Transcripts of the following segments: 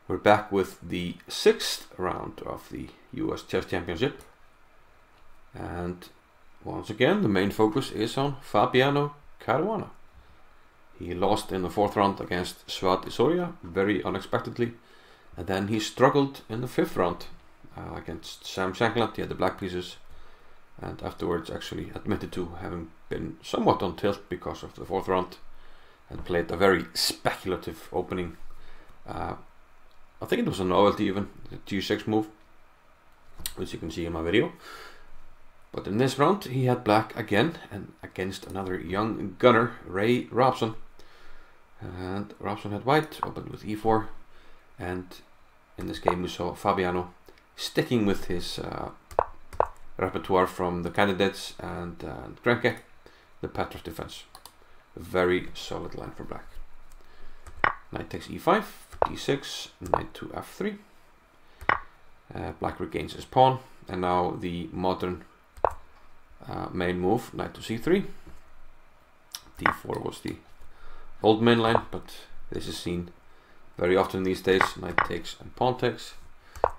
We're back with the 6th round of the US Chess Championship, and once again the main focus is on Fabiano Caruana. He lost in the 4th round against Suat Isoria very unexpectedly, and then he struggled in the 5th round against Sam Shankland. He had the black pieces, and afterwards actually admitted to having been somewhat on tilt because of the 4th round, and played a very speculative opening. I think it was a novelty even, the G6 move, which you can see in my video. But in this round he had black again, and against another young gunner, Ray Robson. And Robson had white, opened with e4, and in this game we saw Fabiano sticking with his repertoire from the candidates and Grenke, the Petroff defense. A very solid line for black. Knight takes e5, d6, knight to f3. Black regains his pawn, and now the modern main move, knight to c3. d4 was the old main line, but this is seen very often these days. Knight takes and pawn takes,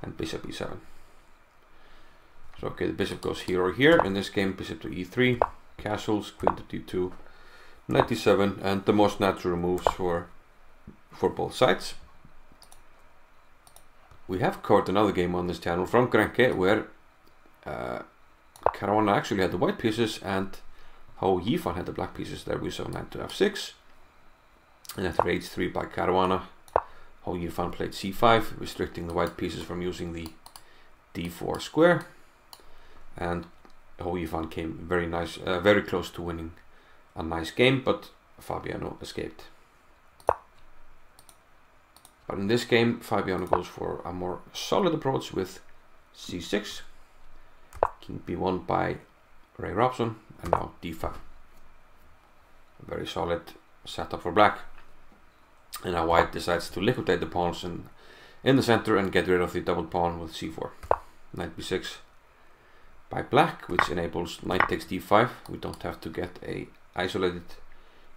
and bishop e7. So okay, the bishop goes here or here. In this game, bishop to e3, castles, queen to d2, knight d7, and the most natural moves for both sides. We have covered another game on this channel from Grenke where Caruana actually had the white pieces and Ho Yifan had the black pieces. There we saw knight to f6, and after h3 by Caruana, Ho Yifan played c5, restricting the white pieces from using the d4 square, and Ho Yifan came very nice, very close to winning a nice game, but Fabiano escaped. But in this game, Fabiano goes for a more solid approach with c6, king b1 by Ray Robson, and now d5. A very solid setup for black. And now white decides to liquidate the pawns in the center and get rid of the double pawn with c4. Knight b6 by black, which enables knight takes d5. We don't have to get a isolated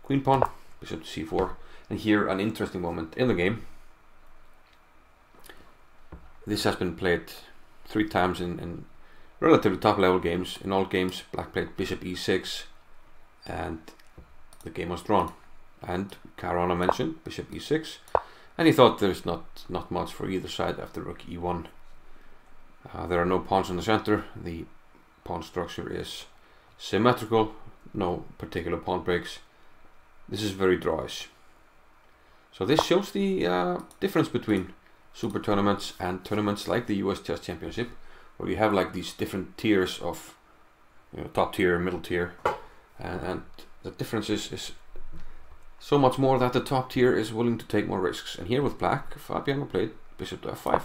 queen pawn. Bishop to c4. And here an interesting moment in the game. This has been played 3 times in relatively top level games. In all games, black played bishop e6 and the game was drawn. And Caruana mentioned bishop e6, and he thought there's not much for either side after rook e1. There are no pawns in the center. The pawn structure is symmetrical, no particular pawn breaks. This is very drawish. So this shows the difference between super tournaments and tournaments like the US Chess Championship, where you have like these different tiers of, you know, top tier, middle tier, and the difference is so much more that the top tier is willing to take more risks. And here with black, Fabiano played bishop to f5.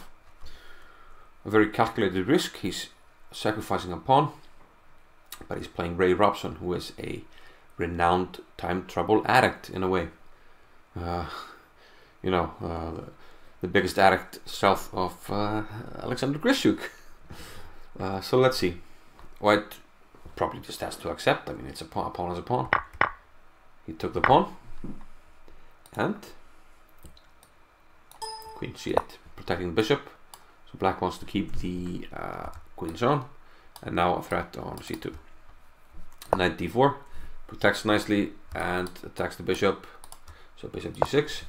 A very calculated risk. He's sacrificing a pawn, but he's playing Ray Robson, who is a renowned time trouble addict in a way. You know, the biggest addict south of Alexander Grishuk. So let's see. White probably just has to accept. I mean, it's a pawn is a pawn. He took the pawn, and queen c8, protecting the bishop. So black wants to keep the queens on, and now a threat on c2. Knight d4 protects nicely and attacks the bishop. So bishop g6.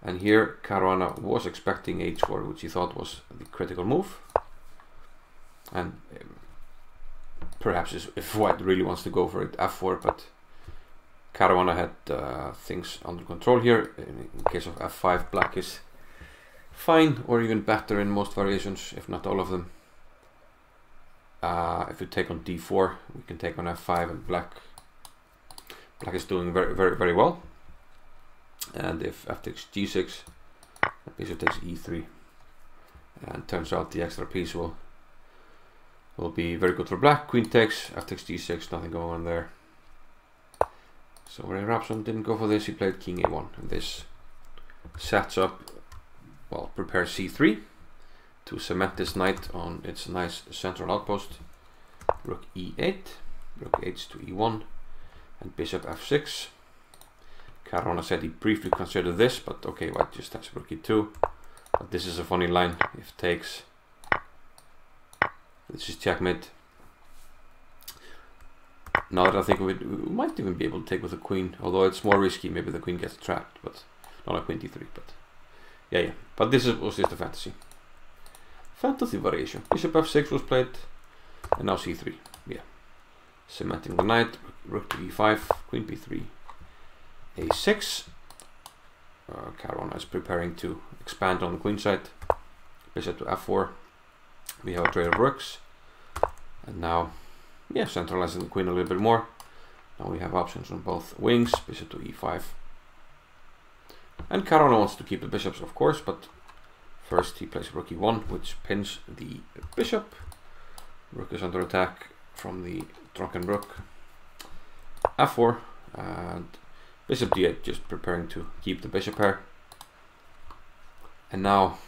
And here Caruana was expecting h4, which he thought was the critical move. And perhaps if white really wants to go for it, f4, but Caruana had things under control here. In case of f5, black is fine or even better in most variations, if not all of them. If we take on d4, we can take on f5, and black is doing very well. And if f takes g6, bishop takes e3, and turns out the extra piece will be very good for black. Queen takes, f takes g6, nothing going on there. So Ray Robson didn't go for this. He played king a1, and this sets up, well, prepares c3 to cement this knight on its nice central outpost. Rook e8, rook h to e1, and bishop f6. Caruana said he briefly considered this, but okay, white just has rook e2, But this is a funny line. If takes, this is checkmate. Now that I think of it, we might even be able to take with the queen, although it's more risky. Maybe the queen gets trapped, but not a queen d3. But yeah. But this was just a fantasy. Fantasy variation. Bishop f6 was played, and now c3. Yeah, cementing the knight. Rook to e5, queen b3, a6. Caruana is preparing to expand on the queen side. Bishop to f4. We have a trade of rooks, and now, yeah, centralizing the queen a little bit more. Now we have options on both wings. Bishop to e5. And Caruana wants to keep the bishops, of course, but first he plays rook e1, which pins the bishop. Rook is under attack from the drunken rook. f4, and bishop d8, just preparing to keep the bishop pair. And now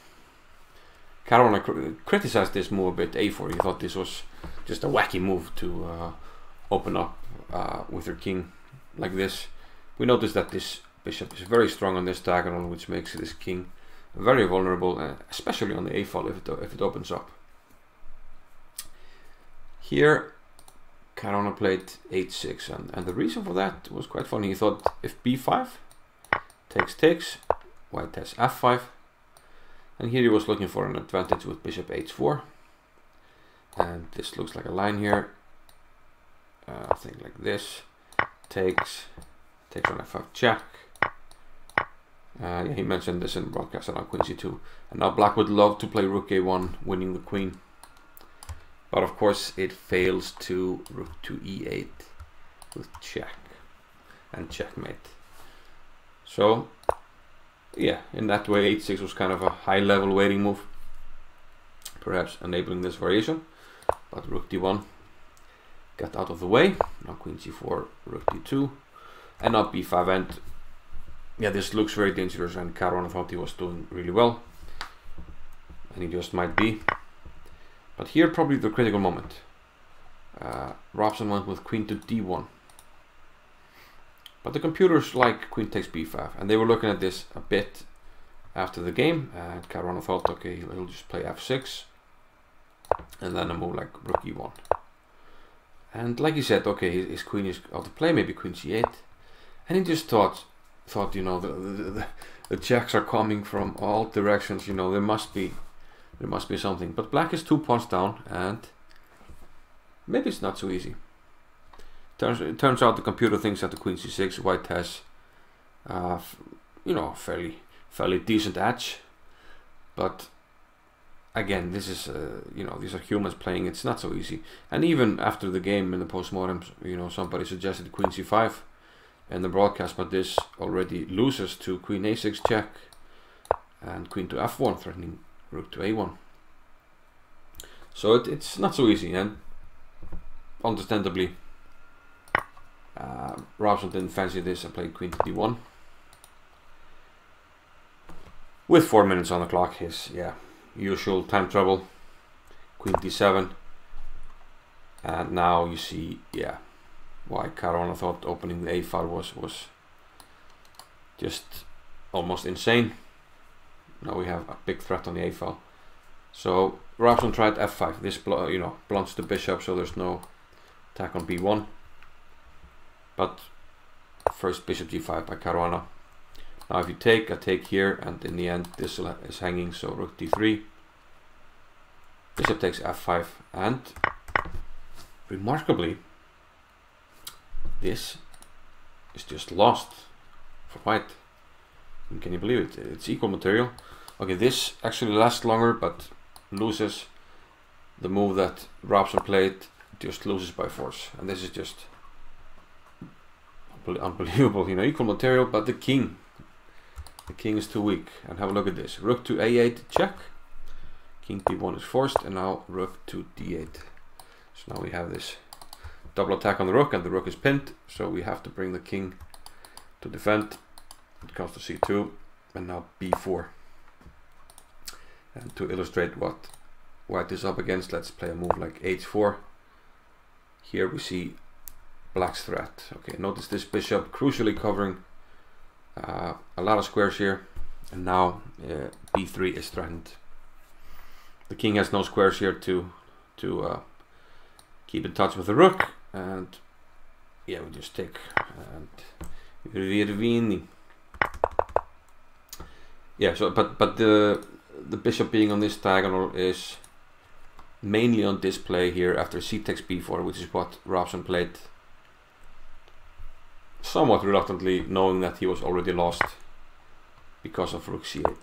Caruana criticized this move a bit, a4. He thought this was just a wacky move to open up with her king like this. We notice that this bishop is very strong on this diagonal, which makes this king very vulnerable, especially on the a file if it opens up. Here Caruana played h6, and the reason for that was quite funny. He thought if b5 takes, white has f5, and here he was looking for an advantage with bishop h4, and this looks like a line here. I think like this, takes on f5 check. Yeah, he mentioned this in the broadcast on queen c2, and now black would love to play rook a1, winning the queen. But of course it fails to rook to e8 with check and checkmate. So yeah, in that way h6 was kind of a high level waiting move, perhaps enabling this variation. But rook d1 got out of the way. Now queen c4, rook d2, and now b5. And yeah, this looks very dangerous, and Caruana thought he was doing really well, and he just might be. But here probably the critical moment. Robson went with queen to d1. But the computers like queen takes b5, and they were looking at this a bit after the game, and Caruana thought, okay, he'll just play f6, and then a move like rook e1. And like he said, okay, his queen is out of play, maybe queen c8, and he just thought, you know, the checks are coming from all directions. You know, there must be something. But black is 2 pawns down, and maybe it's not so easy. It turns out the computer thinks that the queen c6, white has, you know, fairly decent edge. But again, this is, you know, these are humans playing. It's not so easy. And even after the game in the postmortems, you know, somebody suggested queen c5 in the broadcast, but this already loses to queen a6 check and queen to f1, threatening rook to a1. So it's not so easy, and understandably Robson didn't fancy this and played queen to d1. With 4 minutes on the clock, his usual time trouble, queen d7, and now you see why Caruana thought opening the a file was just almost insane. Now we have a big threat on the a file. So Robson tried f5. This blunts the bishop, so there's no attack on b1. But first bishop g5 by Caruana. Now if you take, I take here, and in the end this is hanging, so rook d3. Bishop takes f5, and remarkably this is just lost for white. And can you believe it? It's equal material. Okay, this actually lasts longer, but loses. The move that Robson played just loses by force, and this is just unbelievable. You know, equal material, but the king is too weak. And have a look at this: rook to a8 check, king d1 is forced, and now rook to d8. So now we have this double attack on the rook, and the rook is pinned, so we have to bring the king to defend. It comes to c2, and now b4. And to illustrate what white is up against, let's play a move like h4. Here we see black's threat. Okay, notice this bishop crucially covering a lot of squares here, And now b3 is threatened. The king has no squares here to keep in touch with the rook, and yeah, we just take and Virvini. Yeah, so but the bishop being on this diagonal is mainly on display here after c takes b4, which is what Robson played somewhat reluctantly, knowing that he was already lost because of rook c8.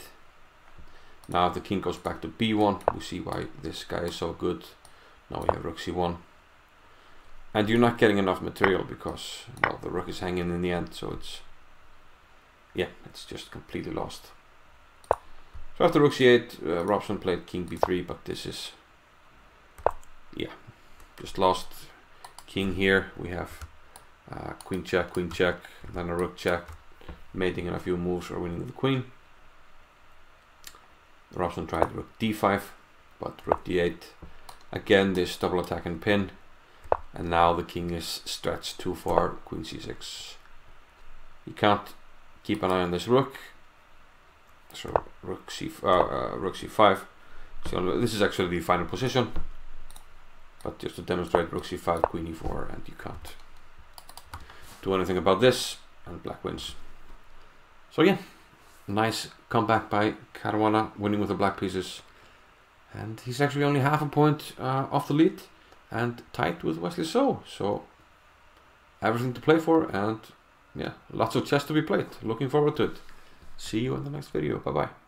Now if the king goes back to b1, we see why this guy is so good. Now we have rook c1. And you're not getting enough material because, well, the rook is hanging in the end, so it's, yeah, it's just completely lost. So after rook c8, Robson played king b3, but this is, yeah, just lost. King here, we have queen check, and then a rook check, mating in a few moves or winning the queen. Robson tried rook d5, but rook d8. Again, this double attack and pin. And now the king is stretched too far, queen c6. You can't keep an eye on this rook. So rook c5. So this is actually the final position. But just to demonstrate, rook c5, queen e4, and you can't do anything about this, and black wins. So yeah, nice comeback by Caruana, winning with the black pieces. And he's actually only half a point off the lead and tied with Wesley So everything to play for, and yeah, lots of chess to be played. Looking forward to it. See you in the next video. Bye bye.